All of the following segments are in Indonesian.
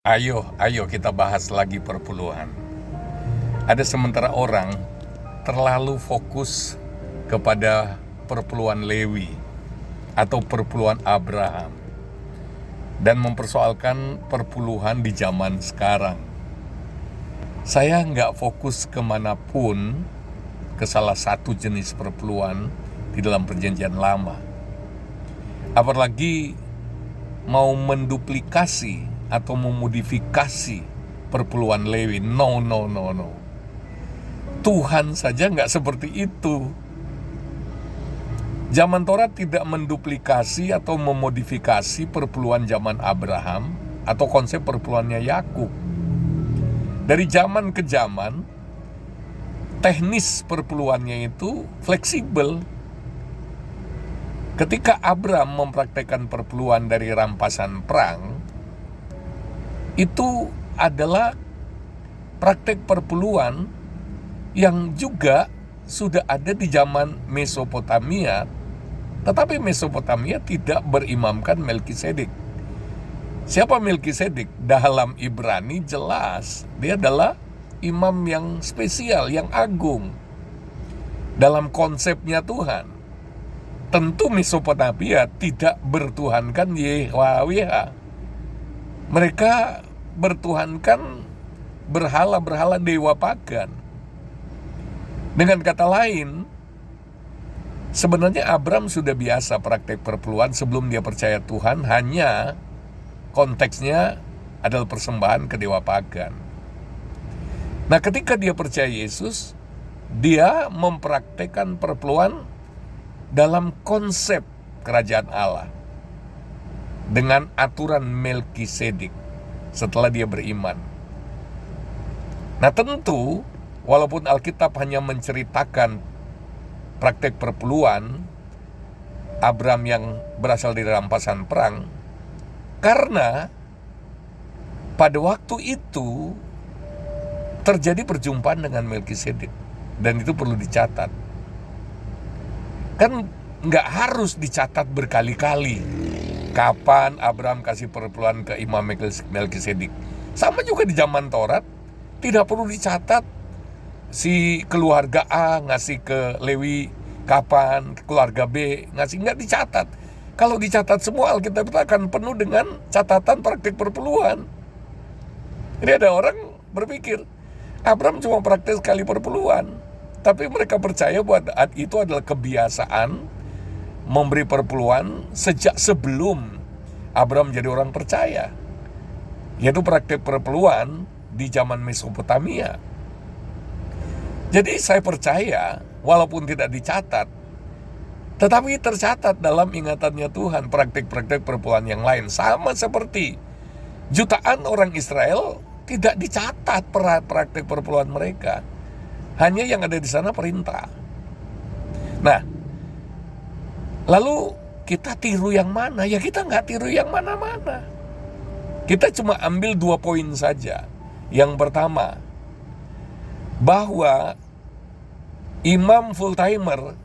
Ayo kita bahas lagi perpuluhan. Ada sementara orang terlalu fokus kepada perpuluhan Lewi atau perpuluhan Abraham dan mempersoalkan perpuluhan di zaman sekarang. Saya nggak fokus kemanapun ke salah satu jenis perpuluhan di dalam perjanjian lama. Apalagi mau menduplikasi atau memodifikasi perpuluhan Lewi. No. Tuhan saja nggak seperti itu. Zaman Taurat tidak menduplikasi atau memodifikasi perpuluhan zaman Abraham atau konsep perpuluhannya Yakub. Dari zaman ke zaman, teknis perpuluhannya itu fleksibel. Ketika Abraham mempraktekkan perpuluhan dari rampasan perang, itu adalah praktek perpuluhan yang juga sudah ada di zaman Mesopotamia, tetapi Mesopotamia tidak berimamkan Melkisedek. Siapa Melkisedek? Dalam Ibrani jelas, dia adalah imam yang spesial, yang agung dalam konsepnya Tuhan. Tentu Mesopotamia tidak bertuhankan Yahweh. Mereka bertuhankan berhala-berhala dewa pagan. Dengan kata lain, sebenarnya Abraham sudah biasa praktek perpuluhan sebelum dia percaya Tuhan, hanya konteksnya adalah persembahan ke dewa pagan. Nah, ketika dia percaya Yesus, dia mempraktekkan perpuluhan dalam konsep kerajaan Allah dengan aturan Melkisedek setelah dia beriman. Nah, tentu walaupun Alkitab hanya menceritakan praktek perpuluhan Abraham yang berasal dari rampasan perang, karena pada waktu itu terjadi perjumpaan dengan Melkisedek, dan itu perlu dicatat. Kan nggak harus dicatat berkali-kali kapan Abraham kasih perpuluhan ke Imam Melkisedek. Sama juga di zaman Taurat, tidak perlu dicatat si keluarga A ngasih ke Lewi kapan, keluarga B ngasih, nggak dicatat. Kalau dicatat semua, Alkitab itu akan penuh dengan catatan praktik perpuluhan. Jadi ada orang berpikir Abraham cuma praktik sekali perpuluhan, tapi mereka percaya bahwa itu adalah kebiasaan memberi perpuluhan sejak sebelum Abraham menjadi orang percaya, yaitu praktik perpuluhan di zaman Mesopotamia. Jadi saya percaya walaupun tidak dicatat, tetapi tercatat dalam ingatannya Tuhan praktik-praktik perpuluhan yang lain. Sama seperti jutaan orang Israel tidak dicatat praktik perpuluhan mereka. Hanya yang ada di sana perintah. Nah, lalu kita tiru yang mana? Ya kita nggak tiru yang mana-mana. Kita cuma ambil 2 poin saja. Yang pertama, bahwa imam full-timer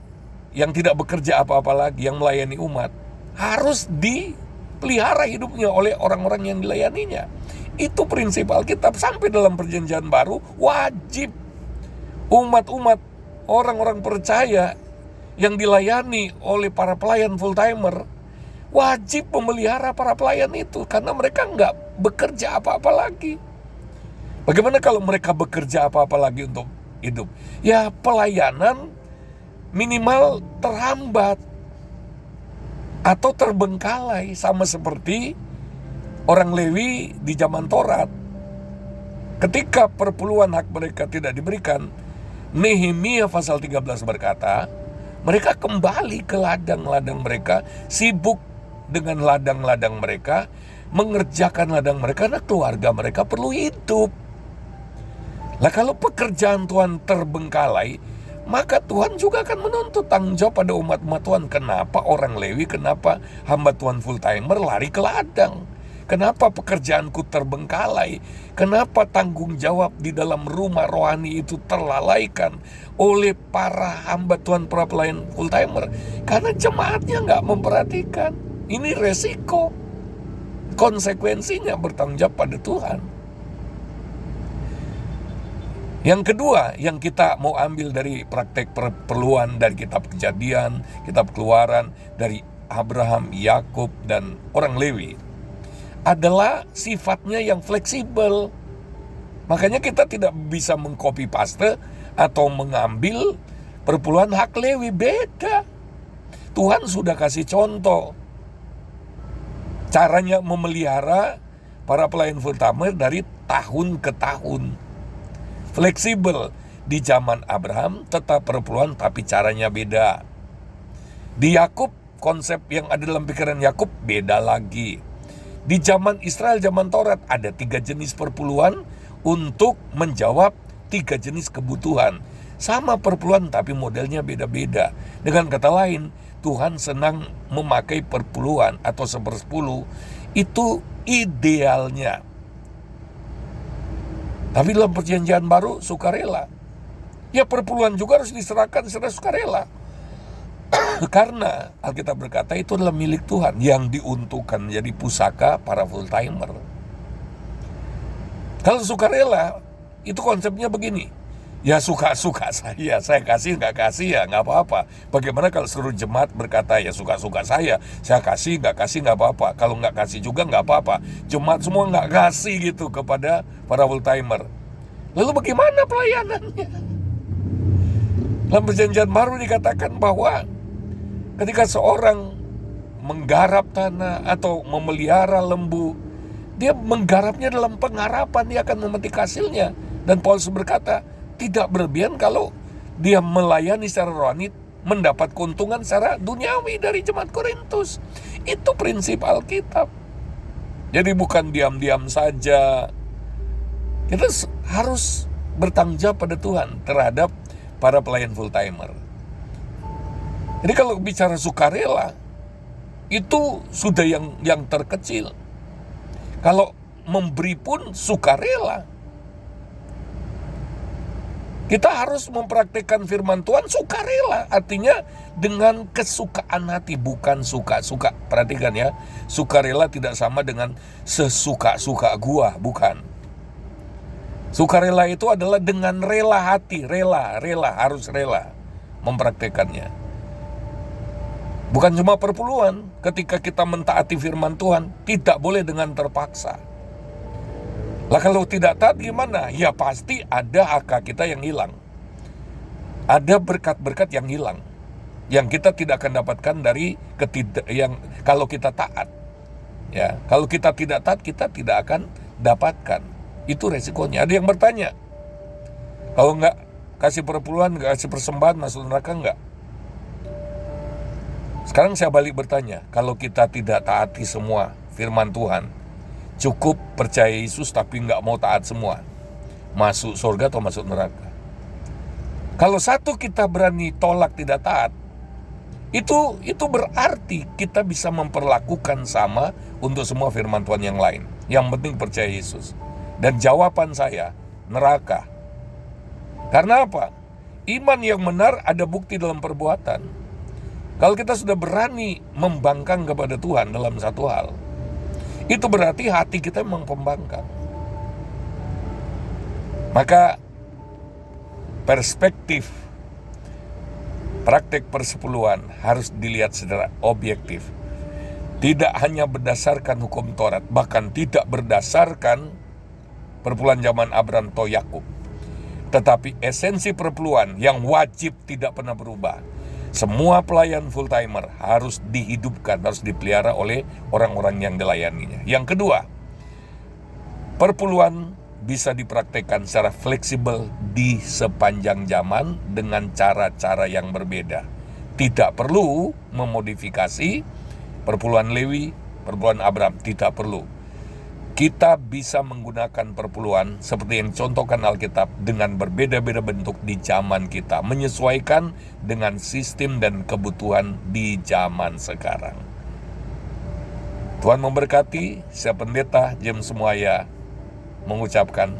yang tidak bekerja apa-apa lagi, yang melayani umat, harus dipelihara hidupnya oleh orang-orang yang dilayaninya. Itu prinsip Alkitab. Sampai dalam perjanjian baru, wajib umat-umat, orang-orang percaya yang dilayani oleh para pelayan full-timer, wajib memelihara para pelayan itu, karena mereka nggak bekerja apa-apa lagi. Bagaimana kalau mereka bekerja apa-apa lagi untuk hidup? Ya pelayanan minimal terhambat atau terbengkalai, sama seperti orang Lewi di zaman Taurat. Ketika perpuluhan hak mereka tidak diberikan, Nehemia pasal 13 berkata, mereka kembali ke ladang-ladang mereka, sibuk dengan ladang-ladang mereka, mengerjakan ladang mereka, karena keluarga mereka perlu hidup. Lah kalau pekerjaan Tuhan terbengkalai, maka Tuhan juga akan menuntut tanggung jawab pada umat-umat Tuhan. Kenapa orang Lewi, kenapa hamba Tuhan full-timer lari ke ladang? Kenapa pekerjaanku terbengkalai? Kenapa tanggung jawab di dalam rumah rohani itu terlalaikan oleh para hamba Tuhan, para pelayan full-timer? Karena jemaatnya nggak memperhatikan. Ini resiko. konsekuensinya bertanggung jawab pada Tuhan. Yang kedua, yang kita mau ambil dari praktek perpuluhan dari kitab Kejadian, kitab Keluaran, dari Abraham, Yakub, dan orang Lewi, adalah sifatnya yang fleksibel. Makanya kita tidak bisa mengcopy paste atau mengambil perpuluhan hak Lewi, beda. Tuhan sudah kasih contoh caranya memelihara para pelayan full timer dari tahun ke tahun. Fleksibel. Di zaman Abraham tetap perpuluhan tapi caranya beda. Di Yakub, konsep yang ada dalam pikiran Yakub beda lagi. Di zaman Israel, zaman Taurat, ada 3 jenis perpuluhan untuk menjawab 3 jenis kebutuhan. Sama perpuluhan tapi modelnya beda-beda. Dengan kata lain, Tuhan senang memakai perpuluhan atau 1/10 itu idealnya. Tapi dalam perjanjian baru sukarela. Ya perpuluhan juga harus diserahkan secara sukarela. Karena Alkitab berkata itu adalah milik Tuhan yang diuntukkan menjadi pusaka para full timer. Kalau sukarela itu konsepnya begini. Ya suka-suka saya kasih nggak kasih ya nggak apa-apa. Bagaimana kalau seluruh jemaat berkata ya suka-suka saya kasih nggak apa-apa. Kalau nggak kasih juga nggak apa-apa. Jemaat semua nggak kasih gitu kepada para full timer. Lalu bagaimana pelayanannya? Dalam perjanjian baru dikatakan bahwa ketika seorang menggarap tanah atau memelihara lembu, dia menggarapnya dalam pengharapan dia akan memetik hasilnya. Dan Paulus berkata, tidak berlebihan kalau dia melayani secara rohani mendapat keuntungan secara duniawi dari jemaat Korintus. Itu prinsip Alkitab. Jadi bukan diam-diam saja. Kita harus bertanggung jawab pada Tuhan terhadap para pelayan full timer. Jadi kalau bicara sukarela, itu sudah yang terkecil. Kalau memberi pun sukarela. Kita harus mempraktikkan firman Tuhan sukarela, artinya dengan kesukaan hati, bukan suka-suka. Perhatikan ya, sukarela tidak sama dengan sesuka-suka gua, bukan. Sukarela itu adalah dengan rela hati, rela, harus rela mempraktikkannya. Bukan cuma perpuluhan, ketika kita mentaati firman Tuhan, tidak boleh dengan terpaksa. Lah kalau tidak taat gimana? Ya pasti ada hak kita yang hilang. Ada berkat-berkat yang hilang. Yang kita tidak akan dapatkan dari kalau kita taat. Ya, kalau kita tidak taat kita tidak akan dapatkan. Itu resikonya. Ada yang bertanya, kalau nggak kasih perpuluhan, nggak kasih persembahan, masuk neraka nggak? Sekarang saya balik bertanya, kalau kita tidak taati semua firman Tuhan, cukup percaya Yesus tapi nggak mau taat semua, masuk surga atau masuk neraka? Kalau satu kita berani tolak tidak taat, itu berarti kita bisa memperlakukan sama untuk semua firman Tuhan yang lain. Yang penting percaya Yesus. Dan jawaban saya, neraka. Karena apa? Iman yang benar ada bukti dalam perbuatan. Kalau kita sudah berani membangkang kepada Tuhan dalam satu hal, itu berarti hati kita memang pembangkang. Maka perspektif praktek persepuluhan harus dilihat secara objektif. Tidak hanya berdasarkan hukum Taurat, bahkan tidak berdasarkan perpuluhan zaman Abraham atau Yakub. Tetapi esensi perpuluhan yang wajib tidak pernah berubah. Semua pelayan full timer harus dihidupkan, harus dipelihara oleh orang-orang yang dilayaninya. Yang kedua, perpuluhan bisa dipraktekkan secara fleksibel di sepanjang zaman dengan cara-cara yang berbeda. Tidak perlu memodifikasi perpuluhan Lewi, perpuluhan Abraham, tidak perlu. Kita bisa menggunakan perpuluhan seperti yang contohkan Alkitab dengan berbeda-beda bentuk di zaman kita, menyesuaikan dengan sistem dan kebutuhan di zaman sekarang. Tuhan memberkati. Saya Pendeta James Semuanya mengucapkan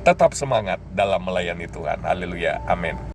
tetap semangat dalam melayani Tuhan. Haleluya, amin.